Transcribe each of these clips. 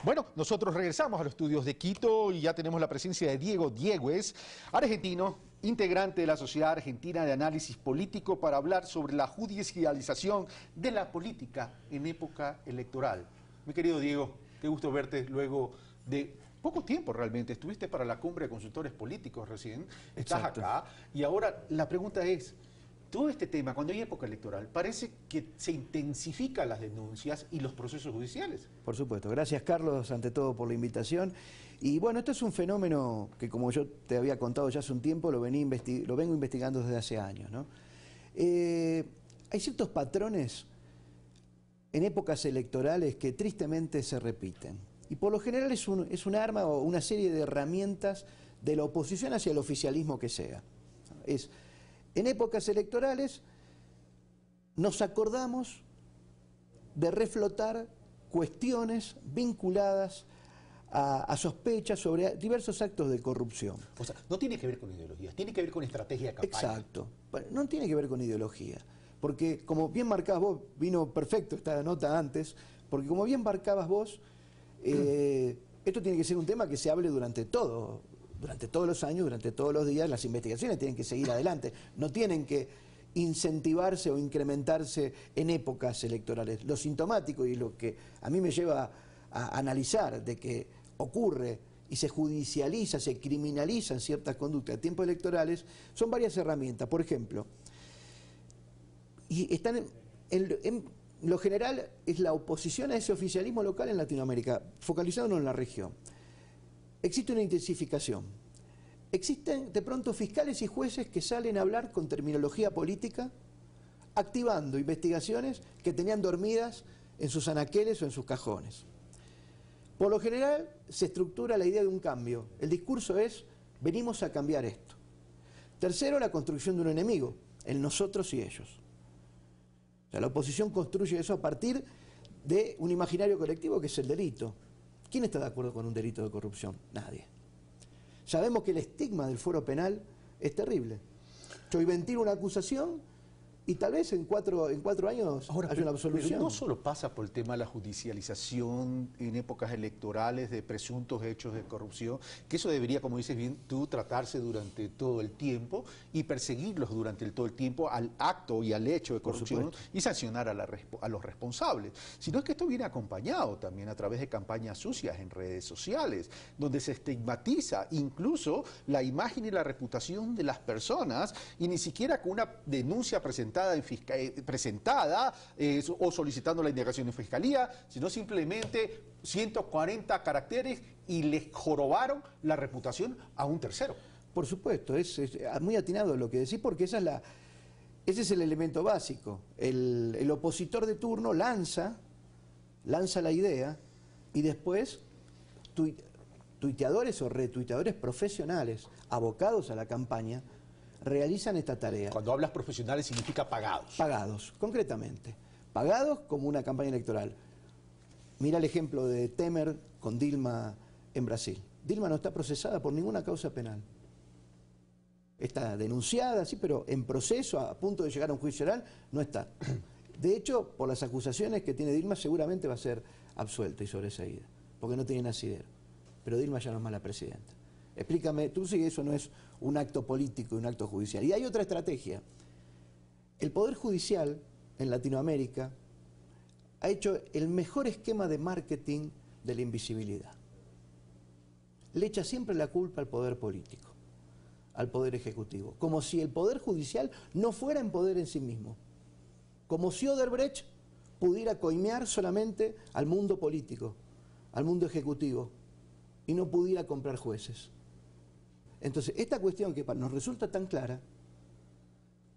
Bueno, nosotros regresamos a los estudios de Quito y ya tenemos la presencia de Diego Diéguez, argentino, integrante de la Sociedad Argentina de Análisis Político, para hablar sobre la judicialización de la política en época electoral. Mi querido Diego, qué gusto verte luego de poco tiempo realmente. Estuviste para la cumbre de consultores políticos recién, estás acá y ahora la pregunta es, todo este tema, cuando hay época electoral, parece que se intensifican las denuncias y los procesos judiciales. Por supuesto. Gracias, Carlos, ante todo por la invitación. Y bueno, esto es un fenómeno que, como yo te había contado ya hace un tiempo, lo vengo investigando desde hace años, ¿no? Hay ciertos patrones en épocas electorales que tristemente se repiten. Y por lo general es un arma o una serie de herramientas de la oposición hacia el oficialismo que sea. En épocas electorales nos acordamos de reflotar cuestiones vinculadas a sospechas sobre diversos actos de corrupción. O sea, no tiene que ver con ideologías, tiene que ver con estrategia de campaña. Exacto. No tiene que ver con ideología. Porque como bien marcabas vos, vino perfecto esta nota antes, porque como bien marcabas vos, esto tiene que ser un tema que se hable durante todos los años, durante todos los días. Las investigaciones tienen que seguir adelante, no tienen que incentivarse o incrementarse en épocas electorales. Lo sintomático y lo que a mí me lleva a analizar de que ocurre y se judicializa, se criminalizan ciertas conductas a tiempos electorales, son varias herramientas. Por ejemplo, y están en lo general es la oposición a ese oficialismo local en Latinoamérica, focalizándonos en la región. Existe una intensificación. Existen de pronto fiscales y jueces que salen a hablar con terminología política, activando investigaciones que tenían dormidas en sus anaqueles o en sus cajones. Por lo general se estructura la idea de un cambio. El discurso es, venimos a cambiar esto. Tercero, la construcción de un enemigo, el nosotros y ellos. O sea, la oposición construye eso a partir de un imaginario colectivo que es el delito. ¿Quién está de acuerdo con un delito de corrupción? Nadie. Sabemos que el estigma del fuero penal es terrible. Yo ventilo una acusación y tal vez en cuatro años haya una absolución. Pero no solo pasa por el tema de la judicialización en épocas electorales de presuntos hechos de corrupción, que eso debería, como dices bien tú, tratarse durante todo el tiempo y perseguirlos durante todo el tiempo al acto y al hecho de corrupción y sancionar a los responsables. Sino es que esto viene acompañado también a través de campañas sucias en redes sociales, donde se estigmatiza incluso la imagen y la reputación de las personas y ni siquiera con una denuncia presentada o solicitando la indagación en fiscalía, sino simplemente 140 caracteres y le jorobaron la reputación a un tercero. Por supuesto, es muy atinado lo que decís, porque ese es el elemento básico. El opositor de turno lanza la idea y después tuiteadores o retuiteadores profesionales abocados a la campaña realizan esta tarea. Cuando hablas profesionales significa pagados. Pagados, concretamente. Pagados como una campaña electoral. Mira el ejemplo de Temer con Dilma en Brasil. Dilma no está procesada por ninguna causa penal. Está denunciada, sí, pero en proceso, a punto de llegar a un juicio oral, no está. De hecho, por las acusaciones que tiene Dilma, seguramente va a ser absuelta y sobreseída, porque no tiene asidero. Pero Dilma ya no es más la presidenta. Explícame tú si eso no es un acto político y un acto judicial. Y hay otra estrategia. El Poder Judicial en Latinoamérica ha hecho el mejor esquema de marketing de la invisibilidad. Le echa siempre la culpa al Poder Político, al Poder Ejecutivo, como si el Poder Judicial no fuera en poder en sí mismo. Como si Odebrecht pudiera coimear solamente al mundo político, al mundo ejecutivo, y no pudiera comprar jueces. Entonces, esta cuestión que nos resulta tan clara,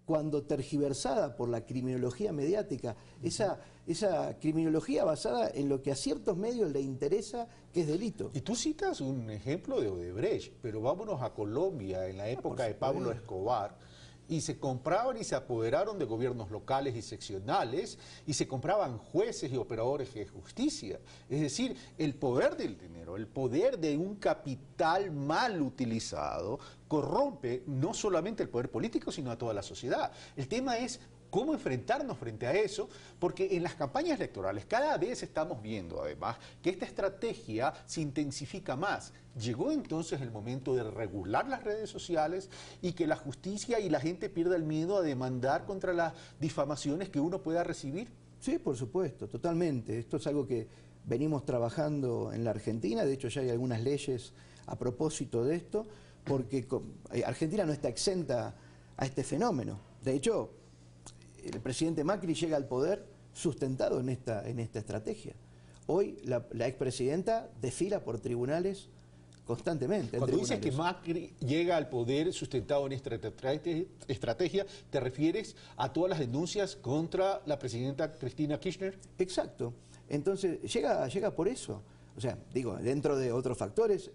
cuando tergiversada por la criminología mediática, esa criminología basada en lo que a ciertos medios le interesa, que es delito. Y tú citas un ejemplo de Odebrecht, pero vámonos a Colombia, en la época de Pablo Escobar, y se compraban y se apoderaron de gobiernos locales y seccionales, y se compraban jueces y operadores de justicia. Es decir, el poder del dinero, el poder de un capital mal utilizado, corrompe no solamente el poder político, sino a toda la sociedad. El tema es cómo enfrentarnos frente a eso, porque en las campañas electorales cada vez estamos viendo, además, que esta estrategia se intensifica más. Llegó entonces el momento de regular las redes sociales y que la justicia y la gente pierda el miedo a demandar contra las difamaciones que uno pueda recibir. Sí, por supuesto, totalmente. Esto es algo que venimos trabajando en la Argentina. De hecho, ya hay algunas leyes a propósito de esto, porque Argentina no está exenta a este fenómeno. De hecho, el presidente Macri llega al poder sustentado en esta estrategia. Hoy la expresidenta desfila por tribunales constantemente. Cuando dices que Macri llega al poder sustentado en esta estrategia, ¿te refieres a todas las denuncias contra la presidenta Cristina Kirchner? Exacto. Entonces, llega por eso. O sea, digo, dentro de otros factores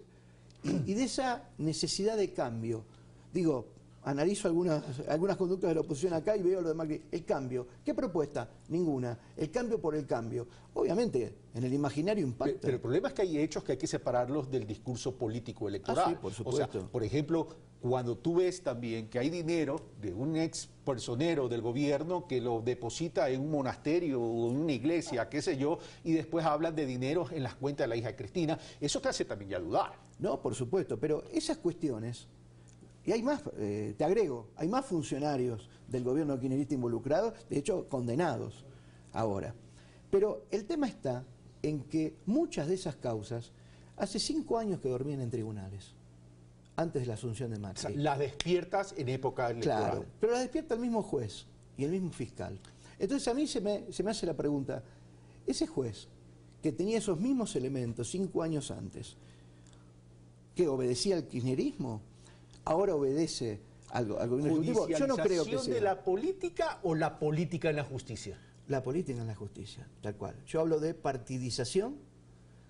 y de esa necesidad de cambio. Digo, analizo algunas conductas de la oposición acá y veo lo de Macri. El cambio. ¿Qué propuesta? Ninguna. El cambio por el cambio. Obviamente, en el imaginario impacta. Pero el problema es que hay hechos que hay que separarlos del discurso político electoral. Ah, sí, por supuesto. O sea, por ejemplo, cuando tú ves también que hay dinero de un ex personero del gobierno que lo deposita en un monasterio o en una iglesia, qué sé yo, y después hablan de dinero en las cuentas de la hija de Cristina, eso te hace también ya dudar. No, por supuesto, pero esas cuestiones... Y hay más, te agrego, hay más funcionarios del gobierno kirchnerista involucrados, de hecho condenados ahora. Pero el tema está en que muchas de esas causas hace 5 años que dormían en tribunales, antes de la asunción de Macri. O sea, las despiertas en época electoral. Claro, pero las despierta el mismo juez y el mismo fiscal. Entonces a mí se me hace la pregunta, ese juez que tenía esos mismos elementos 5 años antes, ¿qué obedecía al kirchnerismo? ¿Ahora obedece al gobierno ejecutivo? Yo no creo que sea. ¿De la política o la política en la justicia? La política en la justicia, tal cual. Yo hablo de partidización,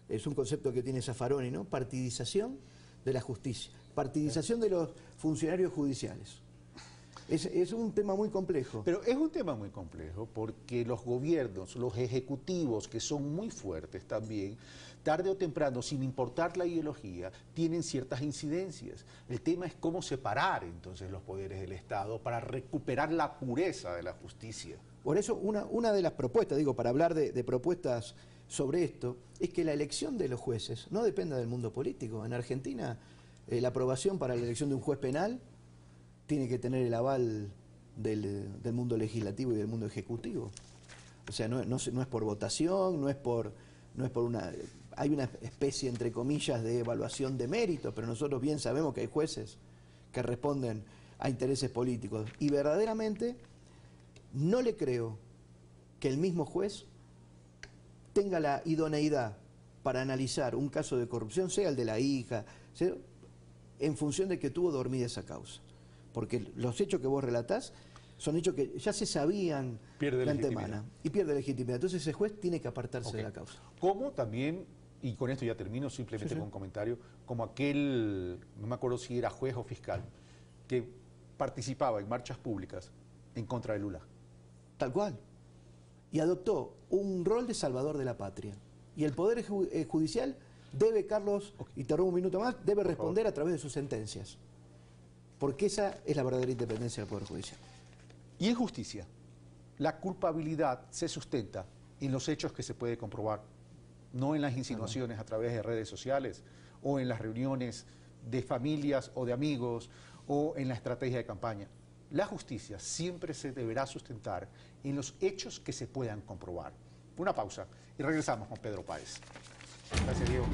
es un concepto que tiene Zaffaroni, ¿no? Partidización de la justicia, partidización de los funcionarios judiciales. Es un tema muy complejo. Pero es un tema muy complejo porque los gobiernos, los ejecutivos, que son muy fuertes también, tarde o temprano, sin importar la ideología, tienen ciertas incidencias. El tema es cómo separar entonces los poderes del Estado para recuperar la pureza de la justicia. Por eso una de las propuestas, digo, para hablar de propuestas sobre esto, es que la elección de los jueces no dependa del mundo político. En Argentina, la aprobación para la elección de un juez penal tiene que tener el aval del mundo legislativo y del mundo ejecutivo. O sea, no es por votación, no es por una... Hay una especie, entre comillas, de evaluación de mérito, pero nosotros bien sabemos que hay jueces que responden a intereses políticos. Y verdaderamente no le creo que el mismo juez tenga la idoneidad para analizar un caso de corrupción, sea el de la hija, sea, en función de que tuvo dormida esa causa. Porque los hechos que vos relatás son hechos que ya se sabían de antemano y pierde legitimidad. Entonces ese juez tiene que apartarse de la causa. Como también, y con esto ya termino simplemente con un comentario, como aquel, no me acuerdo si era juez o fiscal, que participaba en marchas públicas en contra de Lula. Tal cual. Y adoptó un rol de salvador de la patria. Y el Poder Judicial debe, Carlos, y te robo un minuto más, debe responder a través de sus sentencias. Porque esa es la verdadera independencia del Poder Judicial. Y en justicia, la culpabilidad se sustenta en los hechos que se puede comprobar, no en las insinuaciones a través de redes sociales o en las reuniones de familias o de amigos o en la estrategia de campaña. La justicia siempre se deberá sustentar en los hechos que se puedan comprobar. Una pausa y regresamos con Pedro Páez. Gracias, Diego.